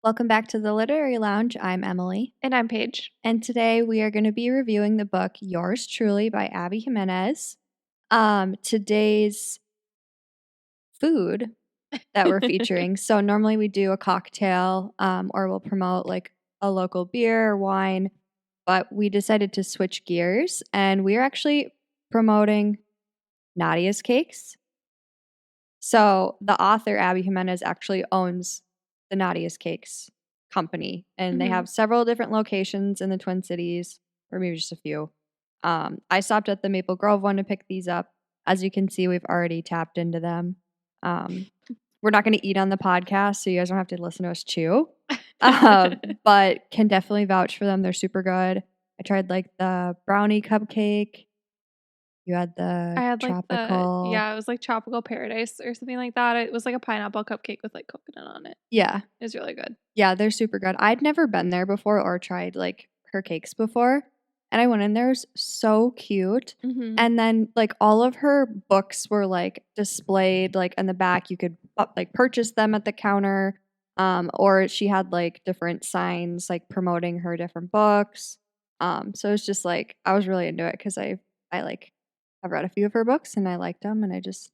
Welcome back to the Literary Lounge. I'm Emily, And I'm Paige. and today we are going to be reviewing the book Yours Truly by Abbey Jimenez. Today's food that we're featuring. So normally we do a cocktail, or we'll promote like a local beer or wine, but we decided to switch gears, and we are actually promoting Nadia's Cakes. So the author Abbey Jimenez actually owns the Nadia's Cakes company, and they have several different locations in the Twin Cities, or maybe just a few. I stopped at the Maple Grove one to pick these up. As you can see, we've already tapped into them. We're not going to eat on the podcast, so you guys don't have to listen to us chew. But can definitely vouch for them. They're super good. I tried like the brownie cupcake. You had the I had tropical. it was like tropical paradise or something like that. It was like a pineapple cupcake with like coconut on it. Yeah. It was really good. Yeah, they're super good. I'd never been there before or tried like her cakes before. And I went in there, it was so cute. And then like all of her books were like displayed like in the back. You could like purchase them at the counter. Or she had like different signs like promoting her different books. So it's just like I was really into it because I like I've read a few of her books and I liked them, and I just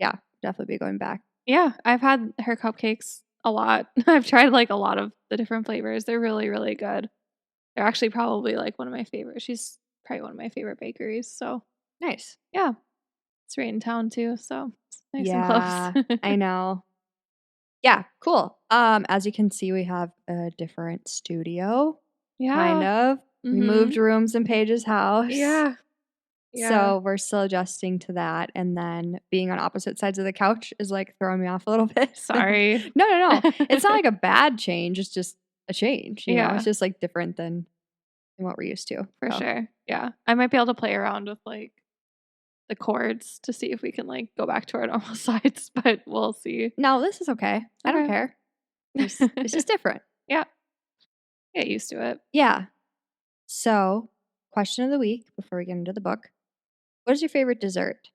definitely be going back. Yeah, I've had her cupcakes a lot. I've tried like a lot of the different flavors. They're really, really good. They're actually probably like one of my favorites. She's probably one of my favorite bakeries. So Nice. yeah, it's right in town too. So it's nice and Yeah, close. I know. Yeah, cool. As you can see, we have a different studio, kind Yeah. of. We moved rooms in Paige's house. Yeah. Yeah. So we're still adjusting to that. And then being on opposite sides of the couch is like throwing me off a little bit. Sorry. No. It's not like a bad change. It's just a change. You know, Yeah. it's just like different than what we're used to. For So. sure. Yeah. I might be able to play around with like the chords to see if we can like go back to our normal sides, but we'll see. No, this is okay. I don't care. It's just different. Yeah. Get used to it. Yeah. So, question of the week before we get into the book. What is your favorite dessert?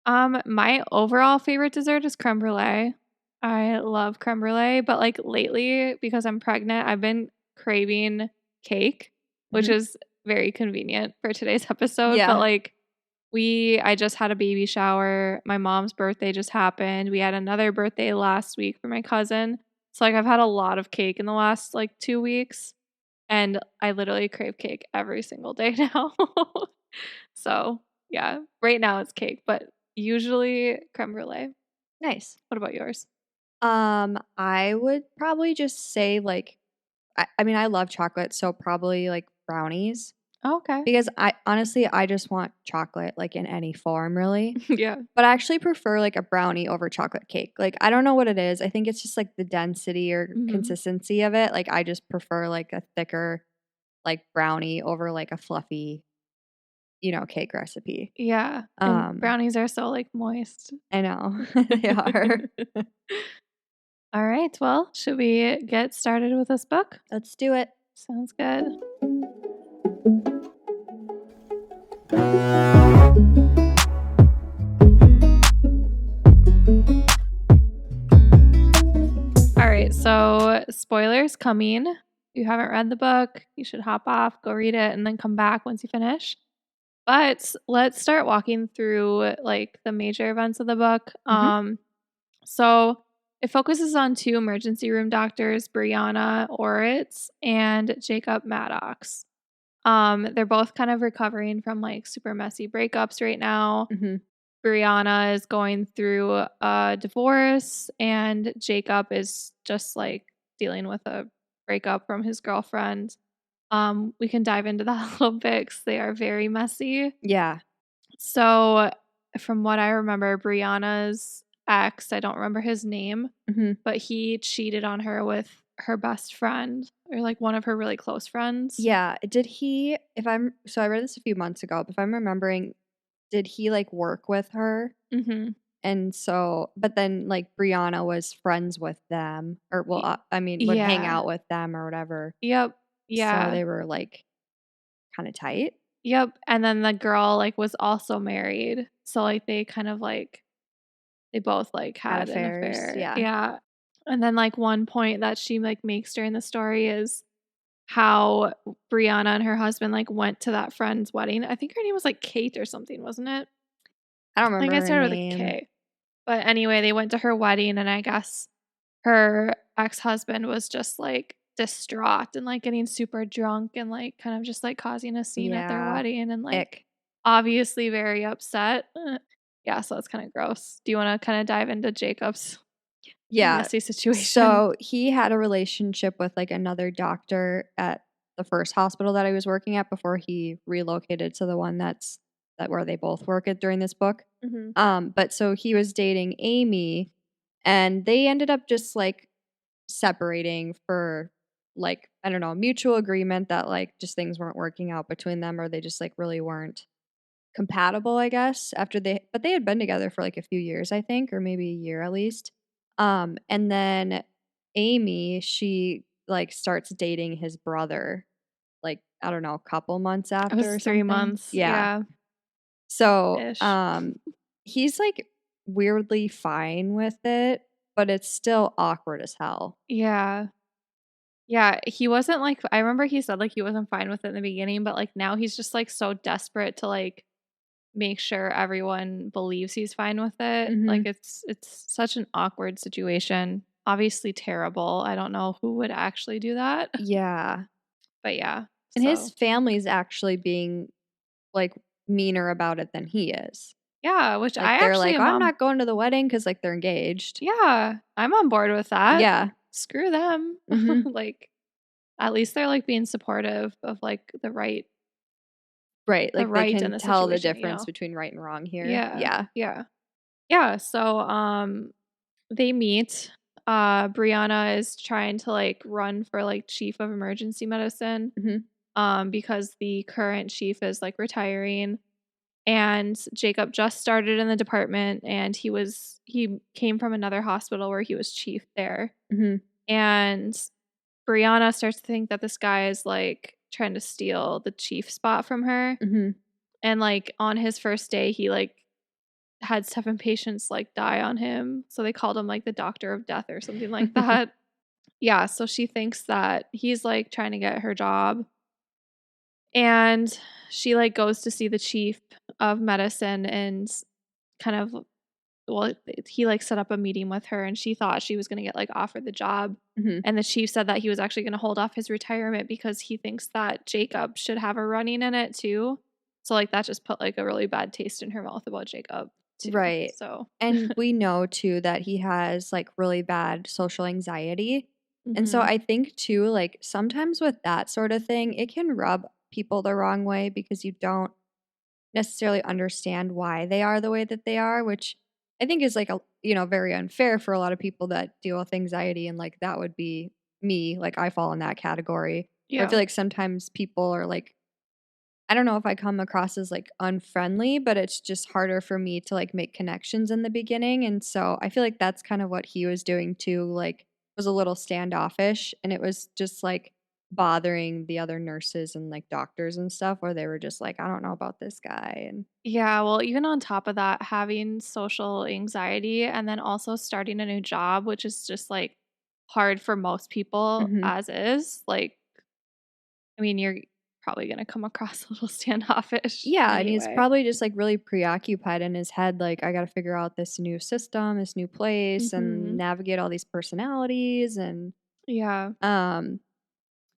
My overall favorite dessert is creme brulee. I love creme brulee, but like lately, because I'm pregnant, I've been craving cake, which is very convenient for today's episode. Yeah. But like I just had a baby shower. My mom's birthday just happened. We had another birthday last week for my cousin. So like I've had a lot of cake in the last like 2 weeks, and I literally crave cake every single day now. So yeah, right now it's cake, but usually creme brulee. Nice. What about yours? I would probably just say like I mean I love chocolate, so probably like brownies. Oh, okay. Because I just want chocolate like in any form really. Yeah. But I actually prefer like a brownie over chocolate cake. Like I don't know what it is. I think it's just like the density or consistency of it. Like I just prefer like a thicker like brownie over like a fluffy, cake recipe. Yeah. And brownies are so like moist. I know. They are. All right. Well, should we get started with this book? Let's do it. Sounds good. All right. So, spoilers coming. If you haven't read the book, you should hop off, go read it, and then come back once you finish. But let's start walking through like the major events of the book. So it focuses on two emergency room doctors, Brianna Oritz and Jacob Maddox. They're both kind of recovering from like super messy breakups right now. Brianna is going through a divorce, and Jacob is just like dealing with a breakup from his girlfriend. We can dive into that a little bit because they are very messy. Yeah. So from what I remember, Brianna's ex, I don't remember his name, but he cheated on her with her best friend, or like one of her really close friends. Yeah. Did he, so I read this a few months ago, but if I'm remembering, did he like work with her? And so, but then like Brianna was friends with them, or well, would hang out with them or whatever. Yep. Yeah. So they were like kind of tight. Yep. And then the girl like was also married. So like they kind of like, they both like had an affair. Yeah. Yeah. And then, like, one point that she, like, makes during the story is how Brianna and her husband, like, went to that friend's wedding. I think her name was, like, Kate or something, wasn't it? I don't I think remember it her started with a name. K. But anyway, they went to her wedding, and I guess her ex-husband was just, like, distraught and, like, getting super drunk and, like, kind of just, like, causing a scene at their Yeah. wedding and, like, Ick. obviously very upset. Yeah, so that's kinda gross. Do you wanna kinda dive into Jacob's Yeah. messy situation? So he had a relationship with like another doctor at the first hospital that I was working at before he relocated to the one that where they both work at during this book. Mhm. But so he was dating Amy and they ended up just like separating for like, I don't know, mutual agreement that like just things weren't working out between them or they just like really weren't compatible, I guess, after they had been together for like a few years, I think, or maybe a year at least. And then Amy, she like starts dating his brother, like, I don't know, a couple months It was after or 3 something. months, Yeah. yeah, So, ish. he's like weirdly fine with it, but it's still awkward as hell. Yeah. Yeah, he wasn't, like I remember he said, like, he wasn't fine with it in the beginning, but, like, now he's just, like, so desperate to, like, make sure everyone believes he's fine with it. Like, Mhm. it's such an awkward situation. Obviously terrible. I don't know who would actually do that, Yeah. but yeah, And his so family's actually being like meaner about it than he is. yeah, which Like, I they're actually like, am "I'm on not going to the wedding because like, they're engaged." yeah, I'm on board with that. Yeah. Screw them. Mhm. Like, at least they're, like, being supportive of, like, Right, the like, they right in can the tell the situation, difference between right and wrong here. Yeah, Yeah. yeah. Yeah, so, they meet. Brianna is trying to, like, run for, like, chief of emergency medicine, Mhm. because the current chief is, like, retiring, and Jacob just started in the department, and he came from another hospital where he was chief there, Mhm. and Brianna starts to think that this guy is, like, trying to steal the chief spot from her, Mhm. and, like, on his first day, he, like, had 7 patients, like, die on him, so they called him, like, the doctor of death or something like that. Yeah, so she thinks that he's, like, trying to get her job, and she, like, goes to see the chief of medicine and kind of well, he, like, set up a meeting with her, and she thought she was gonna get, like, offered the job, Mhm. and the chief said that he was actually gonna hold off his retirement because he thinks that Jacob should have a running in it too. So, like, that just put, like, a really bad taste in her mouth about Jacob too, Right. so And we know too that he has like really bad social anxiety. And so Mhm. I think too, like sometimes with that sort of thing, it can rub people the wrong way because you don't necessarily understand why they are the way that they are, which I think is like very unfair for a lot of people that deal with anxiety and like that would be me, like I fall in that category. Where I Yeah. feel like sometimes people are like I don't know if I come across as like unfriendly, but it's just harder for me to like make connections in the beginning. And so I feel like that's kind of what he was doing too, like was a little standoffish and it was just like bothering the other nurses and like doctors and stuff where they were just like, I don't know about this guy. And Yeah, well, even on top of that, having social anxiety and then also starting a new job, which is just, like, hard for most people hmm as is, like, I mean, you're probably gonna come across a little standoffish yeah, and he's anyway. probably just like really preoccupied in his head, like, I got to figure out this new system, this new place, and Mhm. navigate all these personalities. And Yeah. um,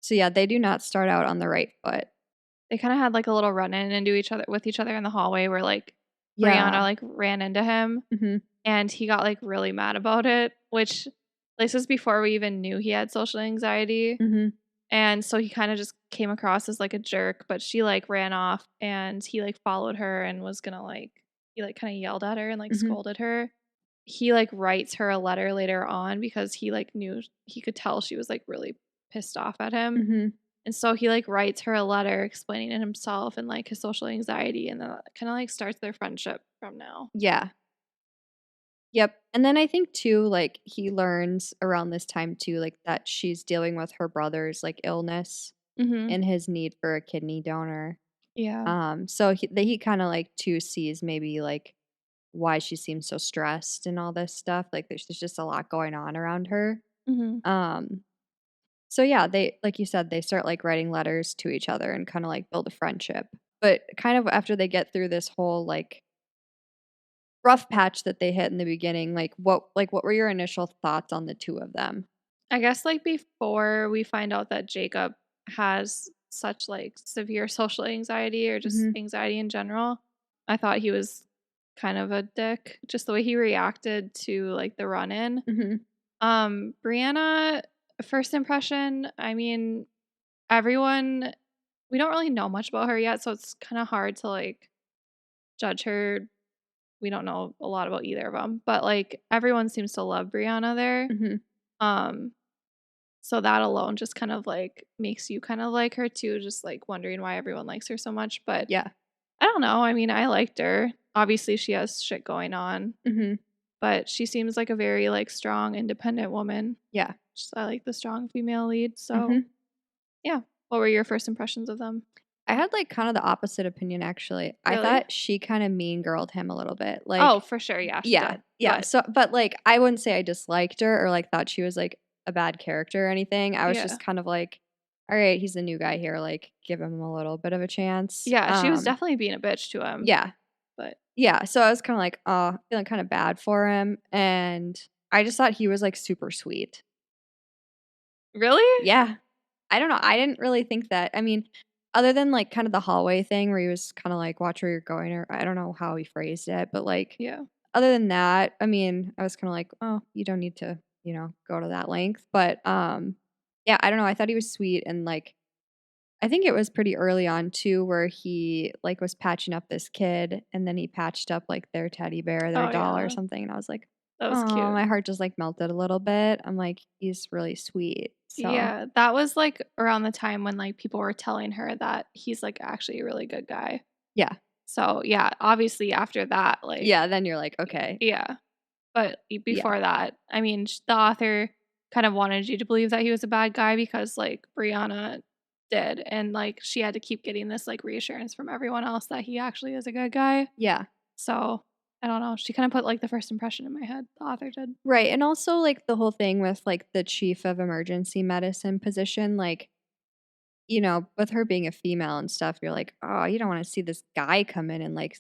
so yeah, they do not start out on the right foot. They kinda had, like, a little run-in into each other with each other in the hallway where, like, Brianna, Yeah. like, ran into him, Mhm. and he got, like, really mad about it, which this is before we even knew he had social anxiety. Mhm. And so he kinda just came across as, like, a jerk, but she, like, ran off, and he, like, followed her and was gonna, like he, like, kinda yelled at her and, like, Mhm. scolded her. He, like, writes her a letter later on because he, like, knew he could tell she was, like, really pissed off at him. Mhm. And so he, like, writes her a letter explaining it himself and, like, his social anxiety, and then that kinda, like, starts their friendship from now. Yeah. Yep. And then I think too, like, he learns around this time too, like, that she's dealing with her brother's, like, illness Mhm. and his need for a kidney donor. Yeah. So he kinda, like, too sees maybe, like why she seems so stressed and all this stuff. Like there's just a lot going on around her. Mhm. Um, so yeah, they like you said, they start like writing letters to each other and kind of like build a friendship. But kind of after they get through this whole like rough patch that they hit in the beginning, like what were your initial thoughts on the two of them? I guess, like, before we find out that Jacob has such, like, severe social anxiety or just Mhm. anxiety in general, I thought he was kind of a dick, just the way he reacted to, like, the run-in. Mhm. Brianna, first impression, I mean, everyone we don't really know much about her yet, so it's kinda hard to, like, judge her. We don't know a lot about either of them, but, like, everyone seems to love Brianna there. Mhm. Um So that alone just kind of, like, makes you kind of like her too, just, like, wondering why everyone likes her so much, but Yeah. I don't know, I mean, I liked her. Obviously, she has shit going on, Mhm. but she seems like a very, like, strong, independent woman. Yeah. Just I like the strong female lead, so Mhm. yeah. What were your first impressions of them? I had like kind of the opposite opinion actually. I Really? thought she kind of mean girled him a little bit. Like, Oh, for sure, yeah, she yeah, did, yeah. but So, but like, I wouldn't say I disliked her or like thought she was like a bad character or anything. I was yeah. just kind of like, all right, he's the new guy here. Like, give him a little bit of a chance. Yeah, she was definitely being a bitch to him, Yeah, but yeah. So I was kind of like, oh, feeling kind of bad for him, and I just thought he was like super sweet. really? Yeah. I don't know. I didn't really think that. I mean, other than like kind of the hallway thing where he was kind of like, watch where you're going, or I don't know how he phrased it, but like, Yeah. other than that, I mean, I was kind of like, oh, you don't need to, go to that length. But yeah, I don't know. I thought he was sweet and like, I think it was pretty early on too, where he like was patching up this kid and then he patched up like their teddy bear, their Oh, doll or yeah, something. And I was like, that was oh, cute. my heart just like melted a little bit. I'm like, he's really sweet. So Yeah, that was, like, around the time when, like, people were telling her that he's, like, actually a really good guy. yeah. So, yeah, obviously after that, like Yeah. Then you're like, okay. yeah, but Yeah. before that, I mean, the author kind of wanted you to believe that he was a bad guy because, like, Brianna did, and, like, she had to keep getting this, like, reassurance from everyone else that he actually is a good guy. Yeah. So, I don't know, she kinda put, like, the first impression in my head, the author did. Right, and also, like, the whole thing with, like, the chief of emergency medicine position, like, with her being a female and stuff, you're like, "Oh, you don't wanna see this guy come in and, like,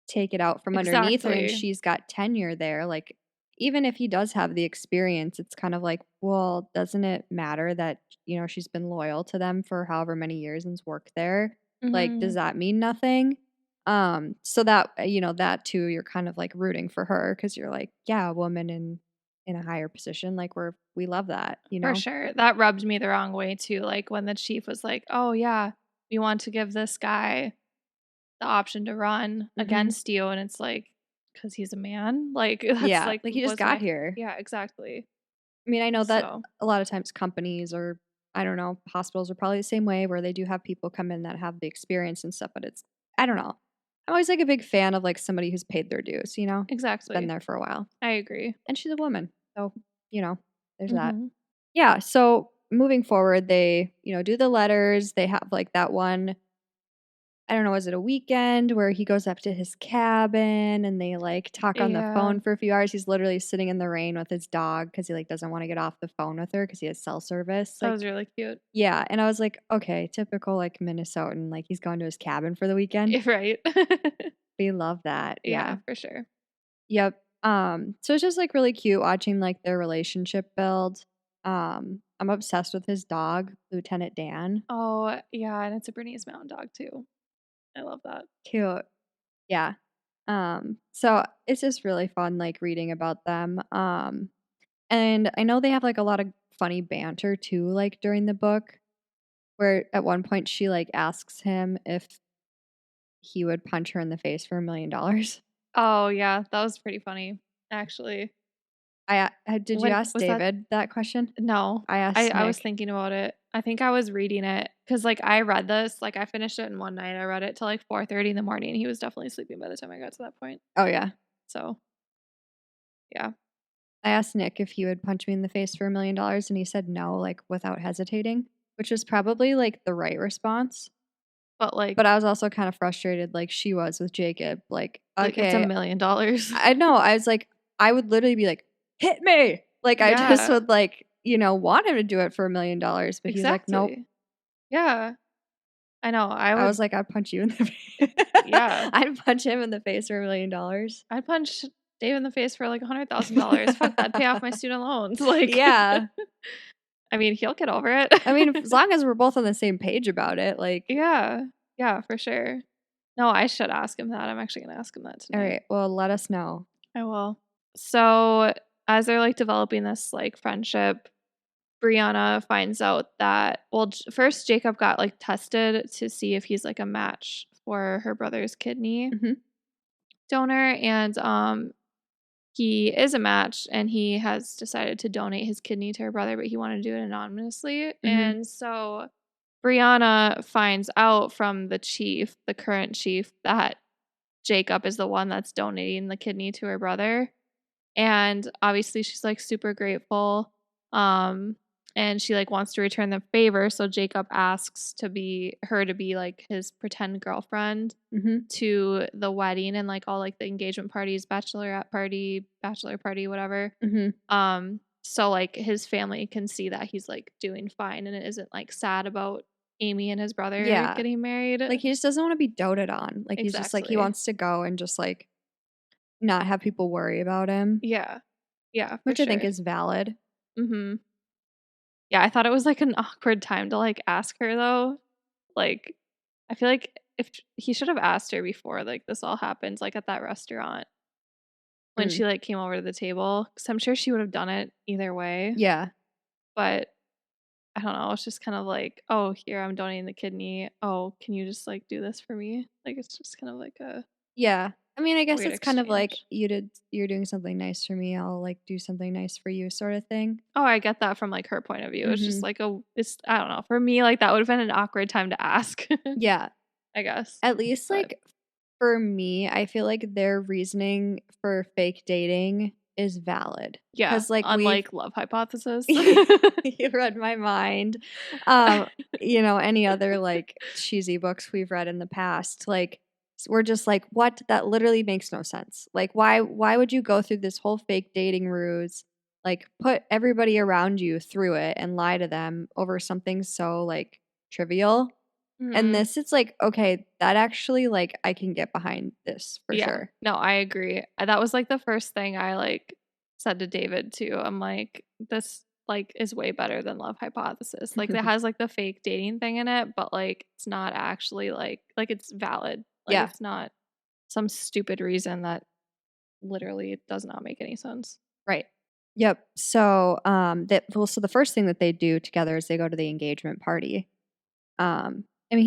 take it out from underneath her," and Exactly. she's got tenure there, like, even if he does have the experience, it's kind of like, well, doesn't it matter that, she's been loyal to them for however many years and's worked there? Like, does Mhm. that mean nothing? So that, that too, you're kind of, like, rooting for her because 'cause you're like, "Yeah, a woman in a higher position, like, we love that," you For know? sure. That rubbed me the wrong way too, like, when the chief was like, "Oh, yeah, we want to give this guy the option to run Mhm. against you," and it's like, "'Cause he's a man?" Like, that's, Yeah, like, like, he just was got my here. yeah, exactly. I mean, I know that So, a lot of times companies or I don't know, hospitals are probably the same way where they do have people come in that have the experience and stuff, but it's I don't know. I'm always like a big fan of like somebody who's paid their dues, It's been exactly. there for a while. I agree. And she's a woman. So, there's that. Mhm. Yeah, so moving forward, they, do the letters. They have like that one I don't know, was it a weekend where he goes up to his cabin and they, like, talk on the Yeah, phone for a few hours? He's literally sitting in the rain with his dog because he, like, doesn't wanna get off the phone with her because he has cell service, that like was really cute. yeah, and I was like, "Okay, typical, like, Minnesotan, like, he's going to his cabin for the weekend." Right. We love that, Yeah, yeah. for sure. Yep, so it's just, like, really cute watching, like, their relationship build. I'm obsessed with his dog, Lieutenant Dan. Oh, yeah, and it's a Bernese Mountain Dog too. I love that. Cute. Yeah. So it's just really fun, like, reading about them, and I know they have, like, a lot of funny banter too, like, during the book, where at one point she, like, asks him if he would punch her in the face for $1,000,000. Oh, yeah, that was pretty funny, actually. Did you When ask was that David that question? No, I I asked I was Nick. thinking about it. I think I was reading it because, like, I read this, like, I finished it in one night. I read it till, like, 4:30 in the morning. He was definitely sleeping by the time I got to that point. Oh, yeah. So, yeah. I asked Nick if he would punch me in the face for $1,000,000, and he said no, like, without hesitating, which is probably, like, the right response. But I was also kind of frustrated like she was with Jacob. Like, it's okay, $1,000,000. I know. I was like, I would literally be like, hit me. Like, I just Yeah, would like, want him to do it for $1,000,000, but he's like, nope. exactly. Yeah, I know. I was like, I'd punch you in the face. Yeah, I'd punch him in the face for $1,000,000. I'd punch Dave in the face for like $100,000. Fuck that, pay off my student loans. Like, Yeah. I mean, he'll get over I mean, it. as long as we're both on the same page about it, like, Yeah, yeah, for sure. No, I should ask him that. I'm actually gonna ask him that all tonight. right, well, let us know. I will. So, as they're like developing this like friendship, Brianna finds out that first Jacob got like tested to see if he's like a match for her brother's kidney Hmm. donor, and he is a match, and he has decided to donate his kidney to her brother, but he wanted to do it anonymously. Hmm. And so Brianna finds out from the current chief, that Jacob is the one that's donating the kidney to her brother. And obviously she's like super grateful. Um and she like wants to return the favor, so Jacob asks to be like his pretend girlfriend Hmm. to the wedding and like all like the engagement parties, bachelor party, whatever. Hmm. So like his family can see that he's like doing fine and it isn't like sad about Amy and his brother Yeah. getting married. Like, he just doesn't want to be doted on. Like, he's just like, he Exactly. wants to go and just like not have people worry about him, Yeah. Yeah, for which I think sure. is valid. Mhm. Yeah, I thought it was like an awkward time to like ask her though. Like, I feel like if he should have asked her before like this all happened, like at that restaurant when Mm. she like came over to the table, because I'm sure she would have done it either way. Yeah. But I don't know. It's just kind of like, oh, here I'm donating the kidney. Oh, can you just like do this for me? Like, it's just kind of like a Yeah. I mean, I guess weird it's kind of like exchange. you're doing something nice for me, I'll like do something nice for you sort of thing. Oh, I get that from like her point of view. It's just Mhm. like it's I don't know. For me, like that would have been an awkward time to ask, Yeah. I guess. At least But like for me, I feel like their reasoning for fake dating is valid yeah, cuz like we've unlike Love Hypothesis. you read my mind. Um, any other like cheesy books we've read in the past, like we're just like, what? That literally makes no sense. Like, why would you go through this whole fake dating ruse? Like, put everybody around you through it and lie to them over something so like trivial. And Mhm. this, it's like, okay, that actually like I can get behind this for Yeah. sure. No, I agree. That was like the first thing I like said to David too. I'm like, this like is way better than Love Hypothesis. Like it has like the fake dating thing in it, but like it's not actually like it's valid. Like Yeah, it's not some stupid reason that literally does not make any sense. right. Yep. So, so the first thing that they do together is they go to the engagement party. I mean,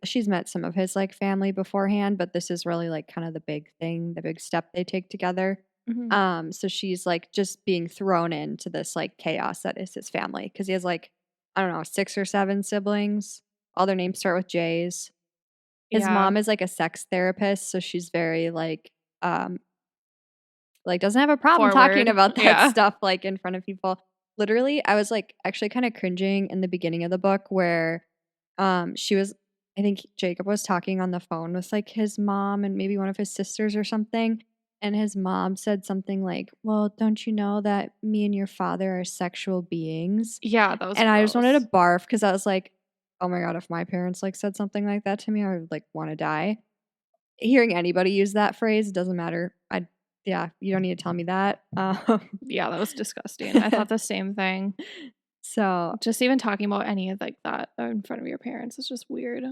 she's met some of his like family beforehand, but this is really like kind of the big step they take together. Mhm. So she's like just being thrown into this like chaos that is his family because he has like, I don't know, 6 or 7 siblings. All their names start with J's. His Yeah. mom is like a sex therapist, so she's very um, like, doesn't have a problem talking Forward. about that Yeah. stuff, like, in front of people. Literally, I was, like, actually kinda cringing in the beginning of the book where, she was I think Jacob was talking on the phone with, like, his mom and maybe one of his sisters or something, and his mom said something like, "Well, don't you know that me and your father are sexual beings?" Yeah, that was And I just wanted to gross. barf because I was like, "Oh my god, if my parents, like, said something like that to me, I would, like, wanna die." Hearing anybody use that phrase, doesn't matter. Yeah, you don't need to tell me that. Yeah, that was disgusting. I thought the same thing. So, Just even talking about any of like that in front of your parents is just weird.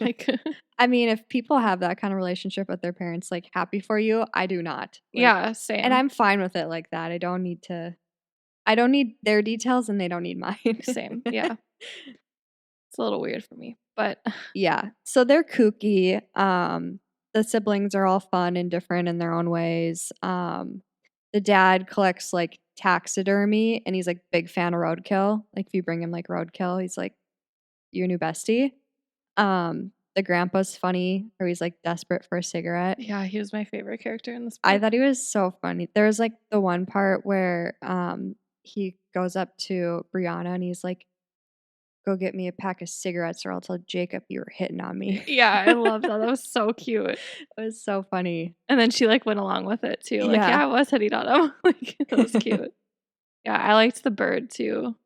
Like I mean, if people have that kind of relationship with their parents, like, happy for you, I do not. Like, yeah, and same. I'm fine with it like that. I don't need their details and they don't need mine. Same. Yeah. It's a little weird for me. But Yeah. So they're kooky. The siblings are all fun and different in their own ways. The dad collects like taxidermy and he's like big fan of roadkill. Like if you bring him like roadkill, he's like your new bestie. The grandpa's funny, or he's like desperate for a cigarette. yeah, he was my favorite character in this I book. thought he was so funny. There was like the one part where he goes up to Brianna and he's like, go get me a pack of cigarettes or I'll tell Jacob you were hitting on me. Yeah, I love that. That was so cute. It was so funny. And then she, like, went along with it too. Like, Yeah. "Yeah, I was hitting on him." Like, that was cute. Yeah, I liked the bird too.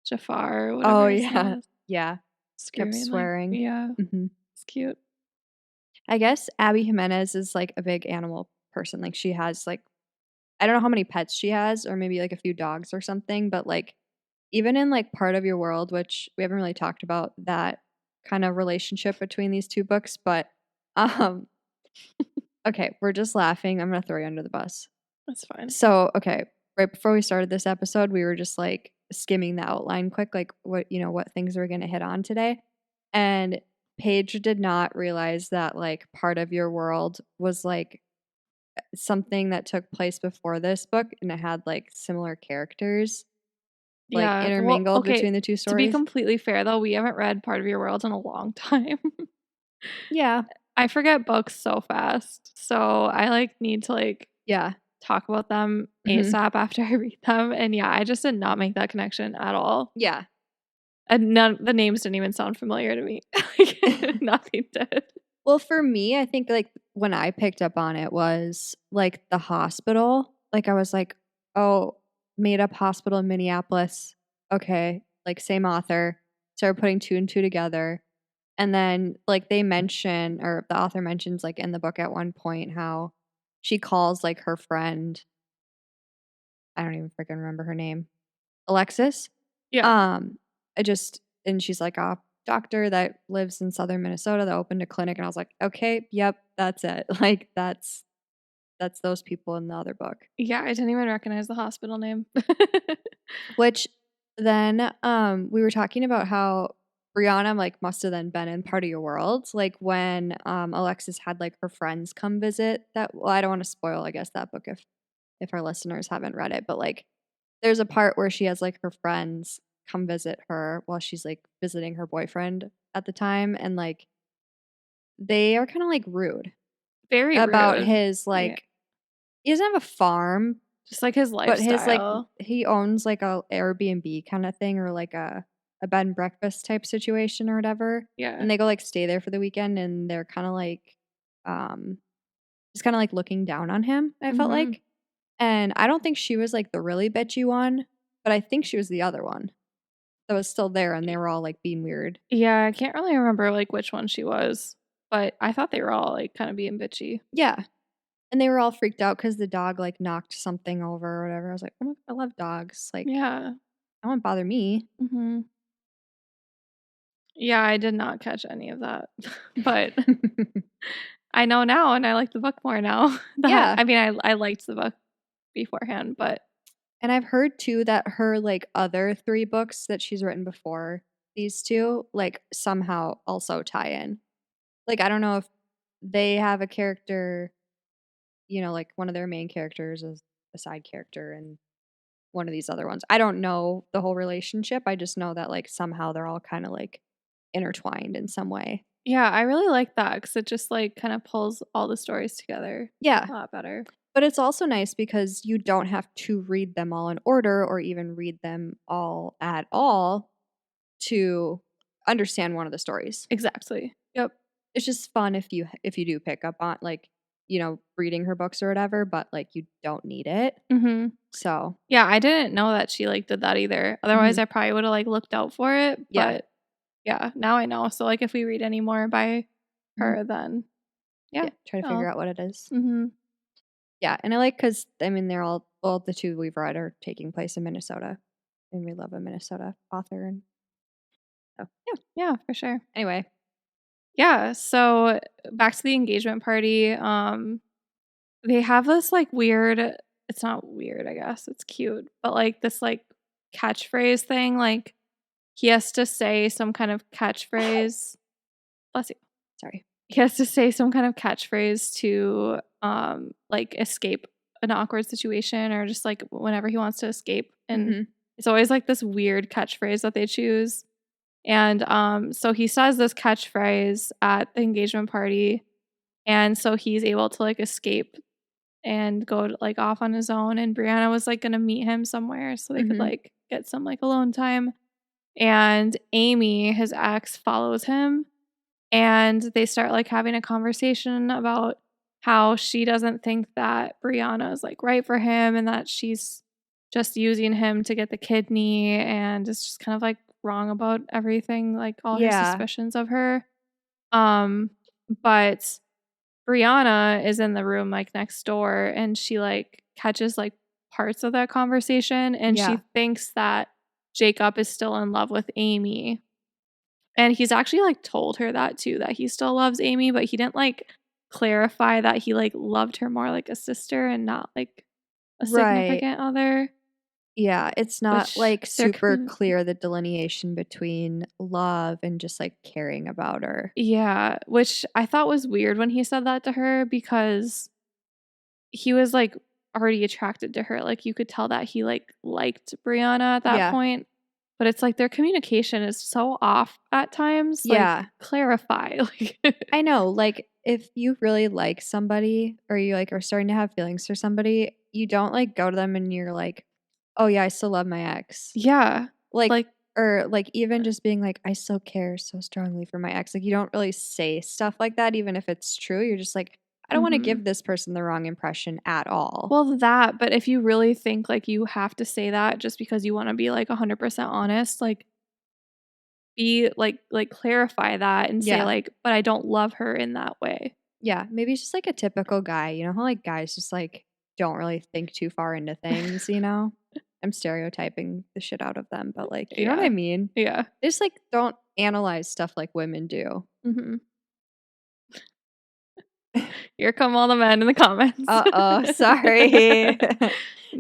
Jafar or Oh, whatever his name yeah. is. Yeah. Kept Screaming like swearing. yeah, Mhm. it's cute. I guess Abby Jimenez is, like, a big animal person, like, she has, like I don't know how many pets she has or maybe, like, a few dogs or something, but, like, even in, like, Part of Your World, which we haven't really talked about that kind of relationship between these 2 books, but, um okay, we're just laughing, I'm gonna throw you under the bus. That's fine. So, okay, right before we started this episode, we were just, like, skimming the outline quick, like, what things we're gonna hit on today, and Paige did not realize that, like, Part of Your World was, like, something that took place before this book, and it had, like, similar characters, like, Yeah, well, intermingled okay, between the 2 to be stories. completely fair though, we haven't read Part of Your World in a long time. Yeah. I forget books so fast, so I, like, need to, like, Yeah. talk about them Mhm. ASAP after I read them, and yeah, I just did not make that connection at all. Yeah. And none the names didn't even sound familiar to me. Like, nothing did. Well, for me, I think, like, when I picked up on it was, like, the hospital. Like, I was like, "Oh, made up hospital in Minneapolis. Okay." Like, same author. Started putting 2 and 2 together. And then, like, they mention or the author mentions, like, in the book at one point how she calls, like, her friend I don't even freaking remember her name. Alexis? Yeah. Um, I just and she's like a doctor that lives in Southern Minnesota that opened a clinic, and I was like, "Okay, yep, that's it." Like, that's those people in the other book. Yeah, I didn't even recognize the hospital name. Which then, we were talking about how Brianna, like, must have then been in Part of Your World, like, when, Alexis had, like, her friends come visit that well, I don't wanna spoil, I guess, that book if our listeners haven't read it, but, like, there's a part where she has, like, her friends come visit her while she's, like, visiting her boyfriend at the time, and, like, they are kinda, like, rude Very about rude. his, Yeah. like he doesn't have a farm, Just, like, his but his, like lifestyle. he owns, like, a Airbnb kinda thing or, like, a bed and breakfast type situation or whatever, Yeah. and they go, like, stay there for the weekend, and they're kinda, like, um, just kinda, like, looking down on him, I felt Mhm. like, and I don't think she was, like, the really bitchy one, but I think she was the other one that was still there, and they were all, like, being weird. Yeah, I can't really remember, like, which one she was, but I thought they were all, like, kinda being bitchy. Yeah, and they were all freaked out because the dog, like, knocked something over or whatever. I was like, "Oh my I love dogs, like, Yeah. that won't bother me." Mhm. Yeah, I did not catch any of that, but I know now, and I like the book more now that Yeah, I mean, I liked the book beforehand, but and I've heard too that her, like, other 3 books that she's written before these 2, like, somehow also tie in. Like, I don't know if they have a character, like, one of their main characters is a side character in one of these other ones. I don't know the whole relationship, I just know that, like, somehow they're all kinda, like, intertwined in some way. yeah, I really like that because it just, like, kinda pulls all the stories together Yeah. a lot better. But it's also nice because you don't have to read them all in order or even read them all at all to understand one of the stories. Exactly. Yep. It's just fun if you do pick up on, like, reading her books or whatever, but, like, you don't need it. Mhm. So, Yeah, I didn't know that she, like, did that either. Otherwise, mhm, I probably woulda, like, looked out for it, yeah, but yeah, now I know. So, like, if we read any more by mhm, her, then yeah. yeah, try to figure Oh. out what it is. Mhm. Yeah, and I like because I mean, they're all well, the 2 we've read are taking place in Minnesota, and we love a Minnesota author, and so, yeah. Yeah, for sure. Anyway. Yeah, so back to the engagement party, they have this, like, weird it's not weird, I guess, it's cute, but, like, this, like, catchphrase thing, like, he has to say some kind of catchphrase bless you. Sorry. He has to say some kind of catchphrase to, like, escape an awkward situation or just, like, whenever he wants to escape, and Mhm, it's always, like, this weird catchphrase that they choose, and, so he says this catchphrase at the engagement party, and so he's able to, like, escape and go, like, off on his own, and Brianna was, like, gonna meet him somewhere so they could, mhm. like, get some, like, alone time, And Amy, his ex, follows him, and they start like having a conversation about how she doesn't think that Brianna is like right for him and that she's just using him to get the kidney and is just kind of like wrong about everything, like all her Yeah. suspicions of her. Um, but Brianna is in the room like next door and she like catches like parts of that conversation and Yeah. she thinks that Jacob is still in love with Amy. And he's actually like told her that too, that he still loves Amy, but he didn't like clarify that he like loved her more like a sister and not like a Right. significant other, Yeah, it's not, which like, they're super clear the delineation between love and just, like, caring about her. yeah, which I thought was weird when he said that to her because he was, like, already attracted to her, like, you could tell that he, like, liked Brianna at that Yeah. point, but it's like their communication is so off at times, like, Yeah. clarify, like I know, like, if you really like somebody or you, like, are starting to have feelings for somebody, you don't, like, go to them and you're like, "Oh, yeah, I still love my ex." Yeah, Like like or, like, even just being like, "I still care so strongly for my ex." Like, you don't really say stuff like that even if it's true, you're just like, "I don't wanna mhm. give this person the wrong impression at all." Well, that, but if you really think, like, you have to say that just because you wanna be, like, 100% honest, like, be like, clarify that and say, Yeah. like, "But I don't love her in that way." Yeah, maybe it's just like a typical guy, you know how, like, guys just, like, don't really think too far into things, you know? I'm stereotyping the shit out of them, but, like, you know what I Yeah. mean? Yeah. They just, like, don't analyze stuff like women do. Mhm. Here come all the men in the comments. Uh-oh, sorry.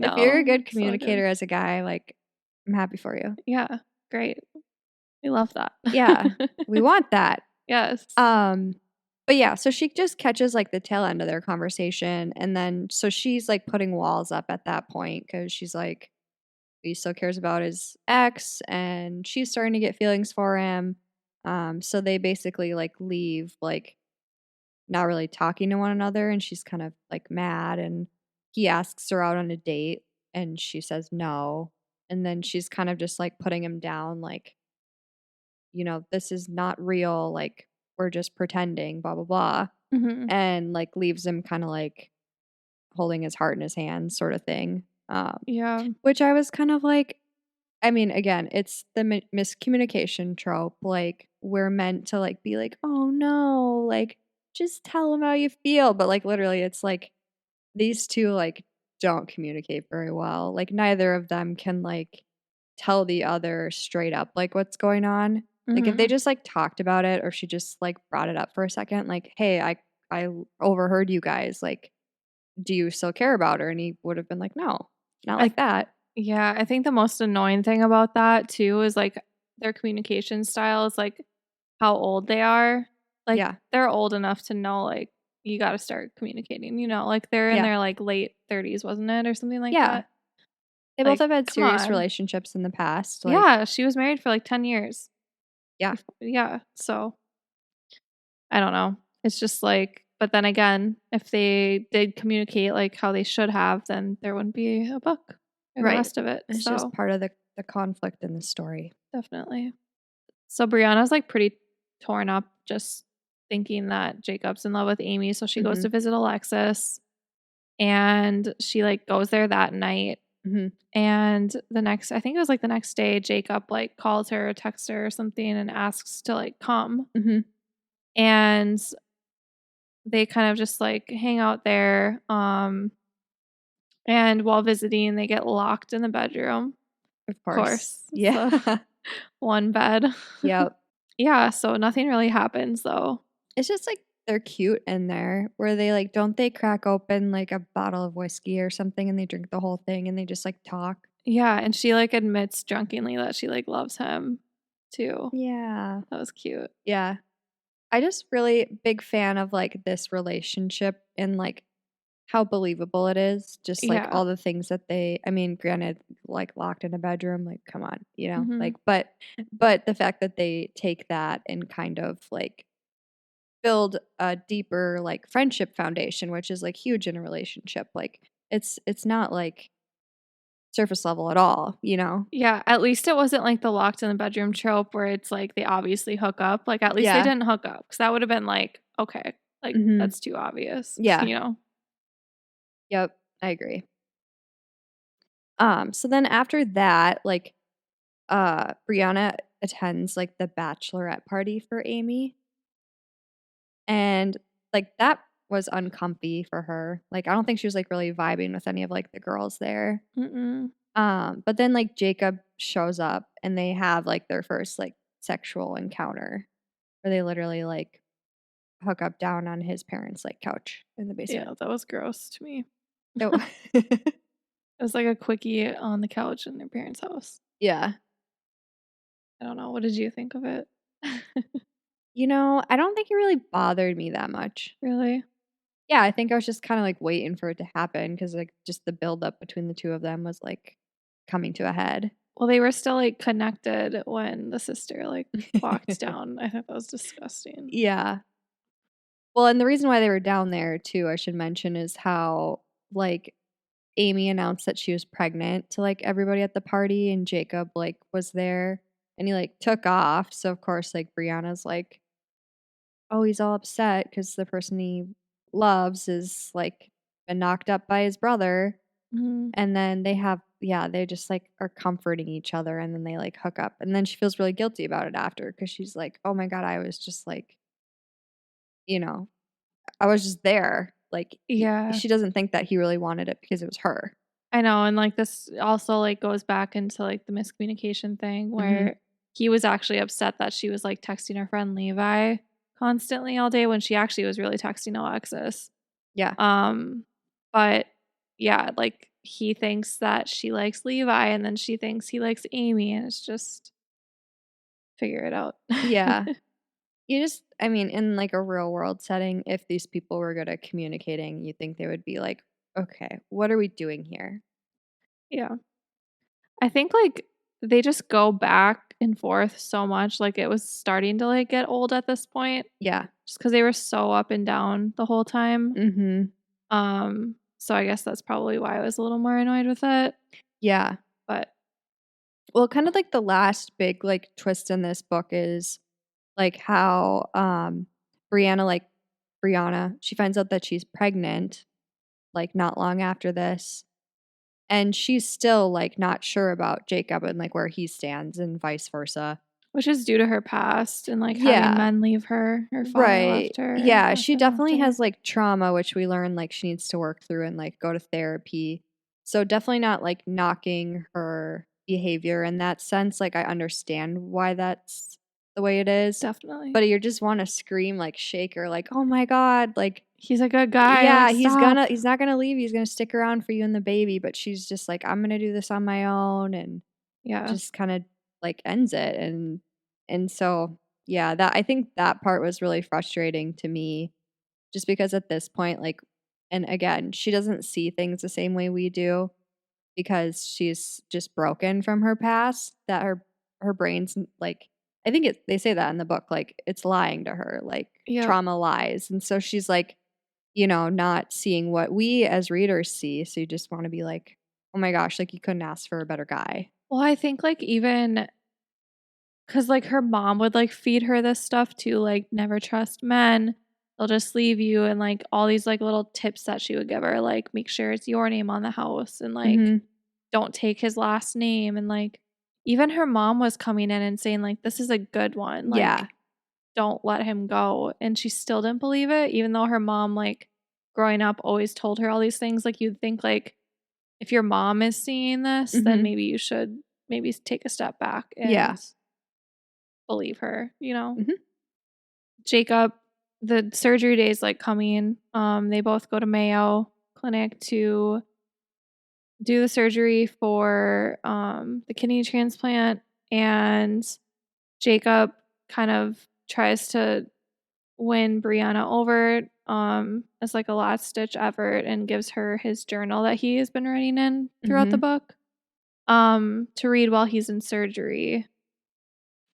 If you're a No, good it's all good. communicator as a guy, like, I'm happy for you. Yeah, great. We love that. Yeah, we want that. Yes. Um, but yeah, so she just catches, like, the tail end of their conversation, and then so she's, like, putting walls up at that point because she's like he still cares about his ex and she's starting to get feelings for him. So they basically like leave, like not really talking to one another, and she's kind of like mad and he asks her out on a date and she says no. And then she's kind of just like putting him down, like, this is not real, like we're just pretending, blah blah blah. Mhm. And like leaves him kind of like holding his heart in his hands sort of thing. Yeah. Which I was kind of like, I mean, again, it's the miscommunication trope. Like, we're meant to like be like, "Oh no, like just tell them how you feel." But like literally it's like these two like don't communicate very well. Like neither of them can like tell the other straight up like what's going on. Like if they Mhm. just like talked about it or she just like brought it up for a second, like, "Hey, I overheard you guys. Like, do you still care about her?" And he would have been like, "No, not I like that." Yeah, I think the most annoying thing about that too is, like, their communication style is, like, how old they are. Like, Yeah. they're old enough to know, like, you gotta start communicating, like, they're in Yeah. their, like, late 30s, wasn't it, or something like Yeah. that? They both Like, have had come serious on. relationships in the past, like Yeah, she was married for, like, 10 years. yeah, Yeah, so, I don't know. It's just, like but then again, if they did communicate, like, how they should have, then there wouldn't be a book or the right. rest of it, It's just so, part of the conflict in the story. definitely. So Brianna's, like, pretty torn up just thinking that Jacob's in love with Amy, so she goes Mhm, to visit Alexis, and she, like, goes there that night, mhm, and the next I think it was, like, the next day, Jacob, like, calls her or texts her or something and asks to, like, come, mhm. and they kind of just, like, hang out there, and while visiting, they get locked in the bedroom, Of of course. course, Yeah. so one bed. Yep. Yeah, so nothing really happens, though. It's just, like, they're cute in there where they, like don't they crack open, like, a bottle of whiskey or something and they drink the whole thing and they just, like, talk? Yeah, and she, like, admits drunkenly that she, like, loves him too. Yeah. That was cute. Yeah. I just really big fan of, like, this relationship and, like, how believable it is, just, like, Yeah. all the things that they I mean, granted, like, locked in a bedroom, like, come on, Mhm. like, but the fact that they take that and kind of, like, build a deeper, like, friendship foundation, which is, like, huge in a relationship, like, it's not, like surface level at all, you know? Yeah, at least it wasn't like the locked in the bedroom trope where it's like they obviously hook up. Like, at least they Yeah. didn't hook up because that would have been like, okay, like Mhm. that's too obvious, Yeah. you know? Yep. I agree. So then after that, like, Brianna attends, like, the bachelorette party for Amy, and, like, that was uncomfy for her. Like, I don't think she was, like, really vibing with any of, like, the girls there. Mm-mm. But then, like, Jacob shows up, and they have, like, their first, like, sexual encounter where they literally, like, hook up down on his parents' like couch in the basement. Yeah, that was gross to me. Oh, It was like a quickie on the couch in their parents' house. yeah. I don't know. What did you think of it? You know, I don't think it really bothered me that much. Really? Yeah, I think I was just kind of like waiting for it to happen because like just the buildup between the two of them was like coming to a head. Well, they were still like connected when the sister like walked down. I thought that was disgusting. Yeah. Well, and the reason why they were down there too, I should mention, is how like Amy announced that she was pregnant to like everybody at the party, and Jacob like was there and he like took off. So of course, like Brianna's like, oh, he's all upset because the person he loves is like been knocked up by his brother. Mhm. And then they have, yeah, they just like are comforting each other and then they like hook up. And then she feels really guilty about it after because she's like, oh my God, I was just like, you know, I was just there. Like, Yeah. she doesn't think that he really wanted it because it was her. I know, and, like, this also, like, goes back into, like, the miscommunication thing Hmm. where he was actually upset that she was, like, texting her friend Levi constantly all day when she actually was really texting Alexis. Yeah. Um, but, yeah, like, he thinks that she likes Levi, and then she thinks he likes Amy, and it's just figure it out. Yeah. You just, I mean, in like a real world setting, if these people were good at communicating, you think they would be like, okay, what are we doing here? Yeah. I think, like, they just go back and forth so much, like, it was starting to, like, get old at this point. Yeah. Just because they were so up and down the whole time. Hmm. So I guess that's probably why I was a little more annoyed with it, Yeah. but Well, kind of like the last big like twist in this book is like how Brianna like Brianna, she finds out that she's pregnant like not long after this, and she's still like not sure about Jacob and like where he stands and vice versa. which is due to her past and, like, having Yeah. men leave her. Her father Right. left her, Yeah, she husband left definitely her. has like trauma which we learn like she needs to work through and like go to therapy. So definitely not like knocking her behavior in that sense. Like I understand why that's the way it is. Definitely. But you just want to scream like shake her like, "Oh my god, like He's a good guy, yeah, like, stop. he's not gonna leave. He's gonna stick around for you and the baby." But she's just like, "I'm gonna do this on my own," and Yeah. just kind of like ends it. And so yeah, that I think that part was really frustrating to me, just because at this point, like, and again, she doesn't see things the same way we do because she's just broken from her past. That her brain's like, I think they say that in the book, like it's lying to her, like Yep. trauma lies, and so she's like, you know, not seeing what we as readers see. So you just want to be like, oh my gosh, like you couldn't ask for a better guy. Well, I think, like, even because like, her mom would, like, feed her this stuff too, like, "Never trust men. They'll just leave you," and, like, all these, like, little tips that she would give her, like, "Make sure it's your name on the house," and, like, Hmm. "Don't take his last name," and, like, even her mom was coming in and saying, like, "This is a good one, Yeah. like, don't let him go," and she still didn't believe it, even though her mom, like, growing up always told her all these things, like, you'd think, like, if your mom is seeing this, then Hmm. maybe you should maybe take a step back Yeah. and believe her, you know? Hmm. Jacob, the surgery day is, like, coming, they both go to Mayo Clinic to do the surgery for, the kidney transplant, and Jacob kind of tries to win Brianna over, as, like, a last ditch effort and gives her his journal that he has been writing in throughout the Hmm. book, to read while he's in surgery.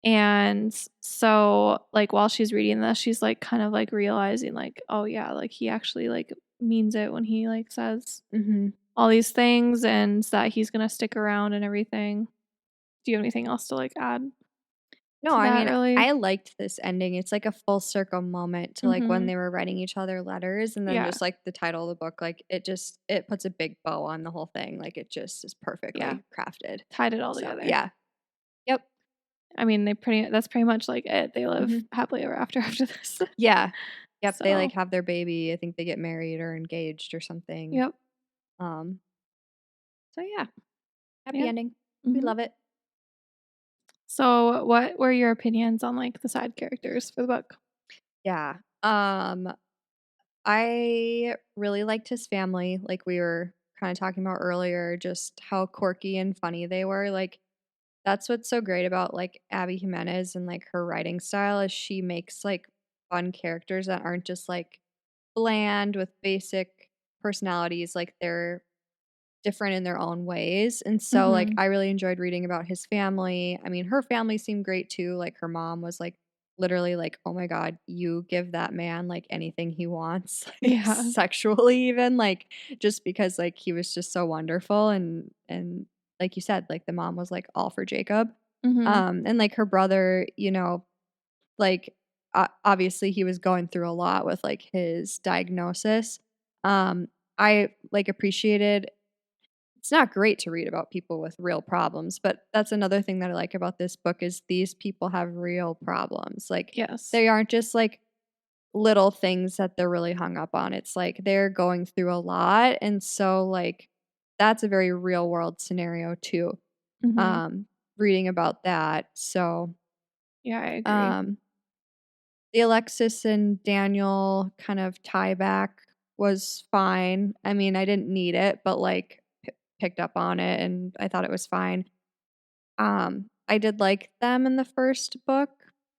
And so, like, while she's reading this, she's, like, kind of, like, realizing, like, "Oh, yeah, like, he actually, like, means it when he, like, says Hmm. all these things and that he's gonna stick around and everything. Do you have anything else to like add No, to I that mean, really? I liked this ending. It's like a full circle moment to like when Mhm. they were writing each other letters and then Yeah. just like the title of the book, like it puts a big bow on the whole thing. Like it just is Yeah. perfectly crafted. Tied it all So together. yeah. Yep. I mean, that's pretty much like it. They live Hmm. happily ever after this. Yeah. Yep. They like So, have their baby. I think they get married or engaged or something. yep. Um, so yeah. Happy Yeah. ending. We Mhm. love it. So, what were your opinions on like the side characters for the book? Yeah. I really liked his family, like we were kind of talking about earlier, just how quirky and funny they were. Like that's what's so great about like Abby Jimenez and like her writing style is she makes like fun characters that aren't just like bland with basic personalities. Like they're different in their own ways. And so like Mhm. I really enjoyed reading about his family. I mean, her family seemed great too. Like her mom was like literally like, "Oh my god, you give that man like anything he wants." Like Yeah. sexually even like just because like he was just so wonderful and like you said, like the mom was like all for Jacob. Mhm. And like her brother, like obviously he was going through a lot with like his diagnosis. I like appreciated it's not great to read about people with real problems, but that's another thing that I like about this book is these people have real problems. Like Yes. they aren't just like little things that they're really hung up on. It's like they're going through a lot and so like that's a very real world scenario too. Mhm. Um reading about that. So Yeah, I agree. um the Alexis and Daniel kind of tie back was fine. I mean, I didn't need it, but like picked up on it and I thought it was fine. I did like them in the first book,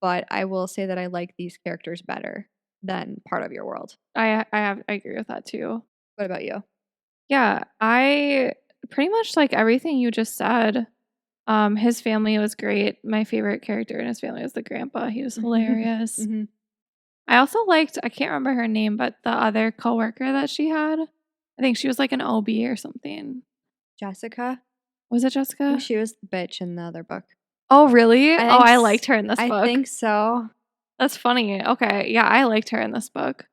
but I will say that I like these characters better than Part of Your World. I agree with that too. What about you? Yeah, I pretty much like everything you just said. His family was great. My favorite character in his family was the grandpa. He was hilarious. Mhm. I also liked, I can't remember her name, but the other coworker that she had. I think she was like an OB or something. Jessica? Was it I think Jessica? she was the bitch in the other book. Oh, really? Oh, I liked her in this I book. think so. That's funny. Okay. Yeah, I liked her in this book.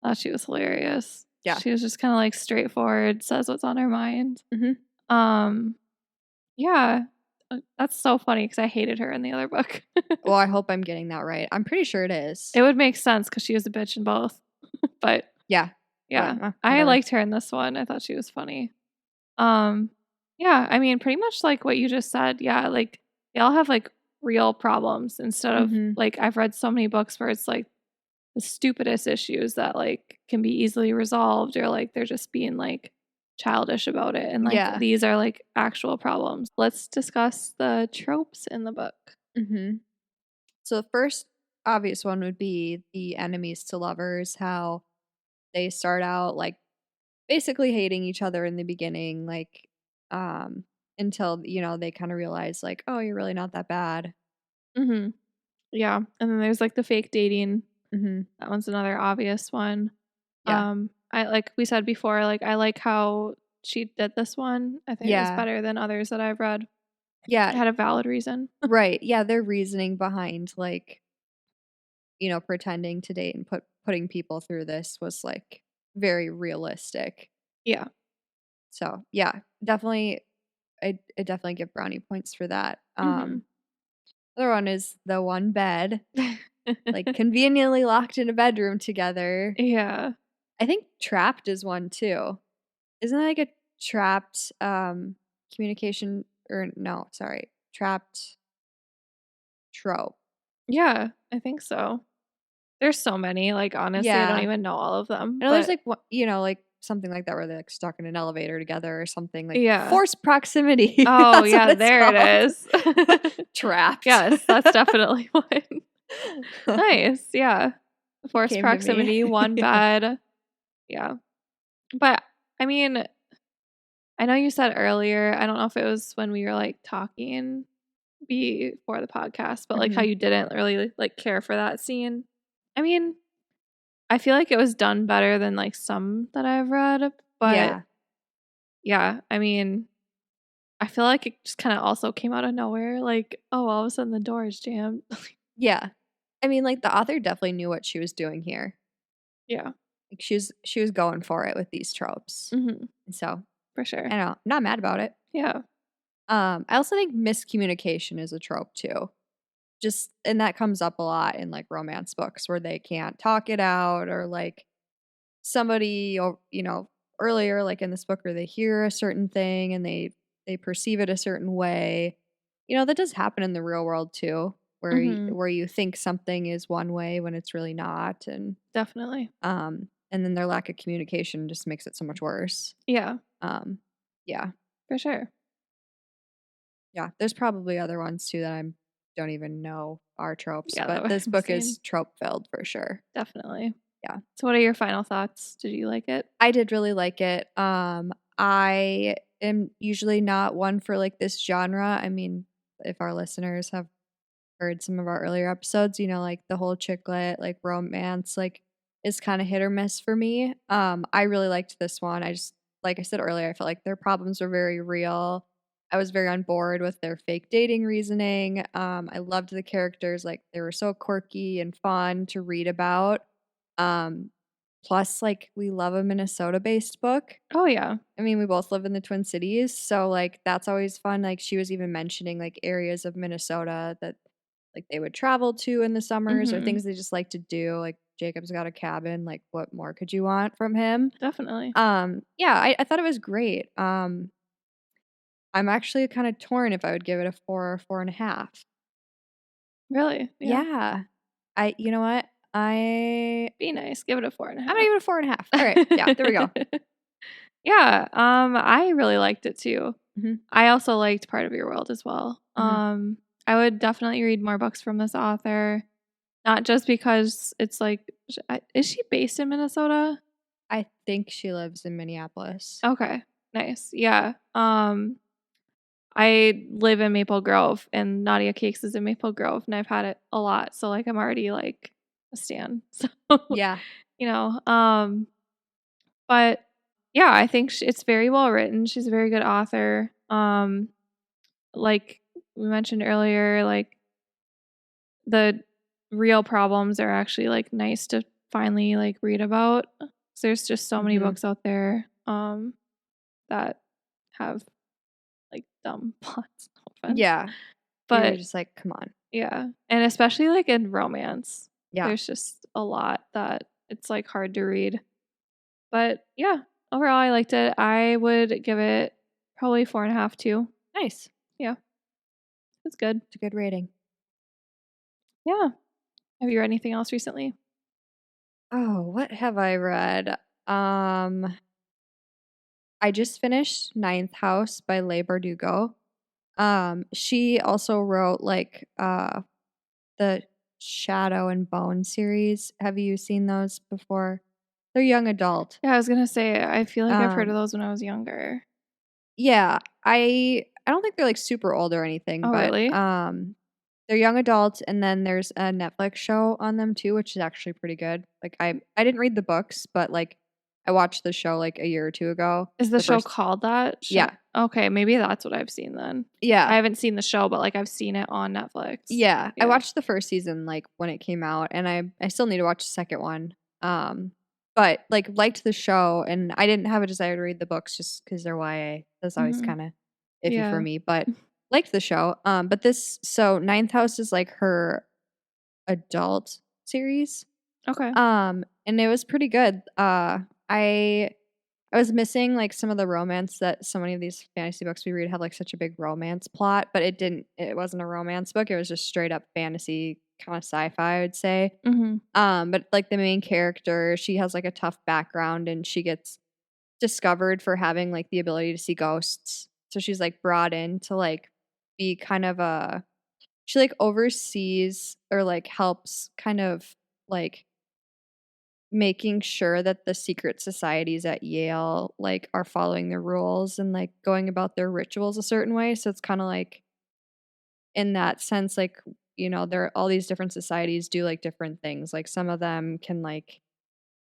Thought she was hilarious. Yeah. She was just kind of like straightforward, says what's on her mind. Mhm. Um, yeah. That's so funny because I hated her in the other book. Well, I hope I'm getting that right. I'm pretty sure it is. It would make sense because she was a bitch in both. But Yeah. But yeah, I whatever. liked her in this one. I thought she was funny. Um, yeah, I mean, pretty much like what you just said. Yeah, like they all have like real problems instead of Mhm. like I've read so many books where it's like the stupidest issues that like can be easily resolved or like they're just being like childish about it. And like Yeah. these are like actual problems. Let's discuss the tropes in the book. Mhm. So the first obvious one would be the enemies to lovers, how they start out like basically hating each other in the beginning, like until they kind of realize like, oh, you're really not that bad. Mm-hmm. Yeah. And then there's like the fake dating. Hmm. That one's another obvious one. Yeah. I like we said before, like I like how she did this one. I think it was Yeah. better than others that I've read. It Yeah. had a valid reason. Right. Yeah. Their reasoning behind like, pretending to date and putting people through this was like very realistic. Yeah. So yeah, definitely I definitely give brownie points for that. Mhm. Other one is the one bed, like conveniently locked in a bedroom together. Yeah. I think trapped is one too. Isn't that like a trapped communication or no, sorry, trapped trope. Yeah, I think so. There's so many, like, honestly, I don't Yeah. even know all of I them, know there's but like like something like that where they're like stuck in an elevator together or something like yeah. forced proximity. Oh, That's what yeah, it's there it called. is. Trapped. Yes, that's definitely one. Nice, yeah. It Forced came to me. proximity, one Yeah. bed. Yeah. But, I mean, I know you said earlier, I don't know if it was when we were, like, talking before the podcast, but, like, how Mhm. you didn't really, like, care for that scene. I mean, I feel like it was done better than, like, some that I've read, but Yeah. Yeah, I mean, I feel like it just kinda also came out of nowhere, like, oh, all of a sudden the door is jammed. Yeah. I mean, like, the author definitely knew what she was doing here. Yeah. Like, she was going for it with these tropes. Mhm. And so, For sure. I don't know, I'm not mad about it. Yeah. I also think miscommunication is a trope too. Just and that comes up a lot in, like, romance books where they can't talk it out or, like, somebody or earlier, like, in this book where they hear a certain thing and they perceive it a certain way. That does happen in the real world too, Mhm. where you think something is one way when it's really not, Definitely. and then their lack of communication just makes it so much worse. Yeah. Um, yeah. For sure. Yeah, there's probably other ones too that I don't even know are tropes, Yeah, that but was this book is insane. trope filled for sure. Definitely. Yeah. So what are your final thoughts? Did you like it? I did really like it. I am usually not one for like this genre. I mean, if our listeners have heard some of our earlier episodes, like the whole chick lit, like romance, like is kind of hit or miss for me. I really liked this one. I just like I said earlier, I felt like their problems were very real. I was very on board with their fake dating reasoning. I loved the characters, like they were so quirky and fun to read about. Um, plus, like we love a Minnesota based book. Oh, yeah. I mean, we both live in the Twin Cities, so, like, that's always fun, like, she was even mentioning, like, areas of Minnesota that, like, they would travel to in the summers or Mhm. things they just like to do, like, Jacob's got a cabin, like, what more could you want from him? Definitely. Yeah, I thought it was great, I'm actually kinda torn if I would give it a 4 or 4.5. Really? Yeah. Yeah. You know what? Be nice. Give it a I'm gonna 4.5. give it a 4.5. Alright, yeah, there we go. Yeah, I really liked it too. Mhm, I also liked Part of Your World as well. mhm. I would definitely read more books from this author, not just because it's like is she based in Minnesota? I think she lives in Minneapolis. Okay, nice. Yeah. I live in Maple Grove, and Nadia Cakes is in Maple Grove, and I've had it a lot, so, like, I'm already, like, a stan. So, Yeah. you know, but, yeah, I think it's very well written. She's a very good author. Like we mentioned earlier, like, the real problems are actually, like, nice to finally, like, read about. 'Cause there's just so many Mhm. books out there, that have, like, dumb plots, no offense. Yeah. You're But just like, "Come on." yeah, and especially, like, in romance, Yeah. there's just a lot that it's, like, hard to read. But, yeah, overall, I liked it. I would give it probably 4.5 too. Nice. Yeah, it's good. It's a good rating. Yeah. Have you read anything else recently? Oh, what have I read? Um, I just finished Ninth House by Leigh Bardugo. She also wrote, like, the Shadow and Bone series. Have you seen those before? They're young adult. Yeah, I was gonna say, I feel like I've heard of Um those when I was younger. Yeah, I don't think they're, like, super old or anything, Oh, but, really? they're young adult, and then there's a Netflix show on them too, which is actually pretty good. Like, I didn't read the books, but, like, I watched the show, like, a year or 2 ago. Is the The show first called that? Yeah. Okay, maybe that's what I've seen then. I Yeah. haven't seen the show, but, like, I've seen it on Netflix. Yeah, I Yeah. watched the first season, like, when it came out, and I still need to watch the second one. But, like, liked the show, and I didn't have a desire to read the books just because 'cause they're YA. That's always Mhm. kinda iffy for Yeah. me, but liked the show. But Ninth House is, like, her adult series, Okay. and it was pretty good. I I was missing, like, some of the romance that so many of these fantasy books we read have, like, such a big romance plot, but it wasn't a romance book, it was just straight up fantasy, kinda sci-fi, I would say. Mhm. But, like, the main character, she has, like, a tough background, and she gets discovered for having, like, the ability to see ghosts. So she's, like, brought in to, like, be kind of a she, like, oversees or, like, helps kind of, like, making sure that the secret societies at Yale, like, are following the rules and, like, going about their rituals a certain way, so it's kinda like in that sense, like, there are all these different societies do, like, different things, like, some of them can,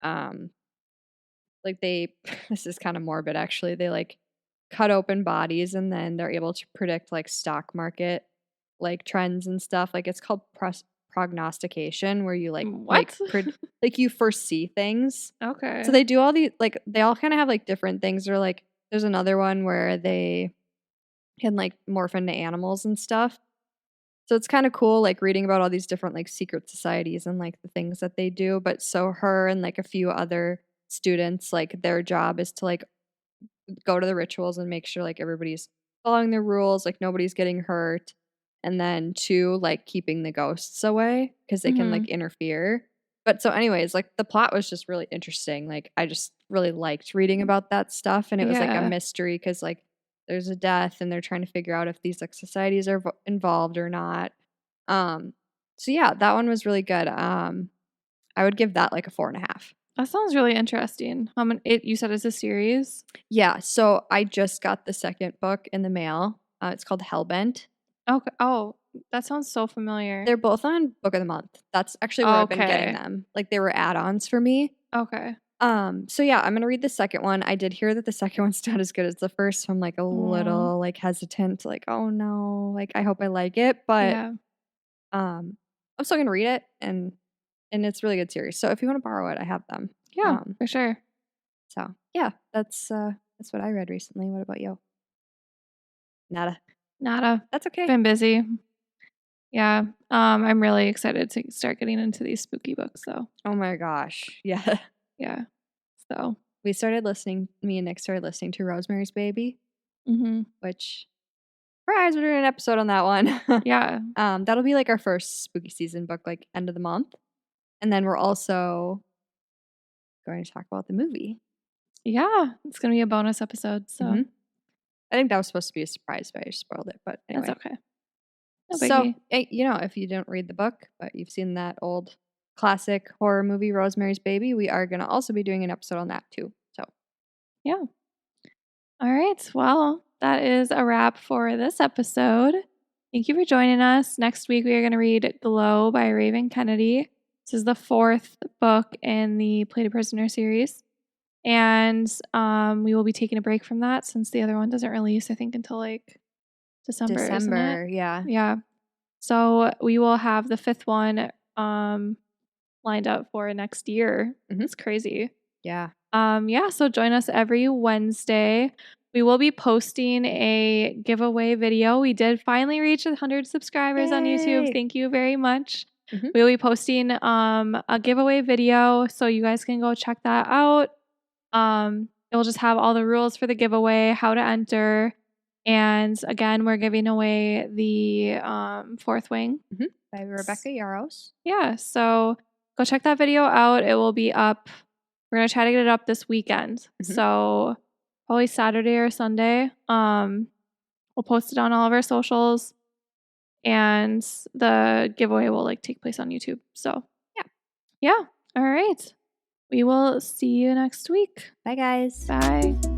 um, like, they this is kinda morbid, actually, they, like cut open bodies, and then they're able to predict like stock market like trends and stuff. Like it's called prognostication, where you like What? like you foresee things. Okay. So they do all these like they all kind of have like different things. Or like there's another one where they can like morph into animals and stuff. So it's kind of cool, like reading about all these different like secret societies and like the things that they do. But so her and like a few other students, like their job is to like go to the rituals and make sure like everybody's following the rules, like nobody's getting hurt. And then two, like keeping the ghosts away because they can like interfere. But so, anyways, like the plot was just really interesting. Like I just really liked reading about that stuff. And it was like a Yeah. mystery because like there's a death and they're trying to figure out if these like societies are involved or not. So yeah, that one was really good. I would give that like a 4.5. That sounds really interesting. How many? You said it's a series. Yeah, so I just got the second book in the mail. It's called Hellbent. Okay. Oh, that sounds so familiar. They're both on Book of the Month. That's actually where I've been getting Okay. them. Like they were add-ons for me. Okay. So yeah, I'm gonna read the second one. I did hear that the second one's not as good as the first, so I'm like a Mm, little like hesitant, like, oh no, like I hope I like it. But yeah. I'm still gonna read it and it's a really good series. So if you want to borrow it, I have them. Yeah, for sure. So yeah, that's what I read recently. What about you? Nada. Nada. That's okay. Been busy. Yeah. I'm really excited to start getting into these spooky books though. Oh my gosh. Yeah. Yeah. So, Me and Nick started listening to Rosemary's Baby, mhm. which surprise, we're doing an episode on that one. Yeah. That'll be like our first spooky season book, like end of the month. And then we're also going to talk about the movie. Yeah. It's going to be a bonus episode. So, Mhm. I think that was supposed to be a surprise, but I just spoiled it. But that's anyway. okay. No So, biggie. if you don't read the book, but you've seen that old classic horror movie, Rosemary's Baby, we are going to also be doing an episode on that too. So, Yeah. All right. Well, that is a wrap for this episode. Thank you for joining us. Next week, we are going to read Glow by Raven Kennedy. This is the 4th book in the Play to Prisoner series. And we will be taking a break from that since the other one doesn't release, I think, until like December, isn't it? yeah. Yeah. So we will have the 5th one lined up for next year. Mhm. It's crazy. Yeah. Yeah, so join us every Wednesday. We will be posting a giveaway video. We did finally reach 100 subscribers on YouTube. Yay. Thank you very much. Mhm. We will be posting a giveaway video, so you guys can go check that out. It will just have all the rules for the giveaway, how to enter, and again, we're giving away the 4th Wing By Rebecca Yaros. yeah, so go check that video out. It will be up. We're gonna try to get it up this weekend. So probably Saturday or Sunday. We'll post it on all of our socials, and the giveaway will like take place on YouTube. So yeah. All right. We will see you next week. Bye, guys. Bye.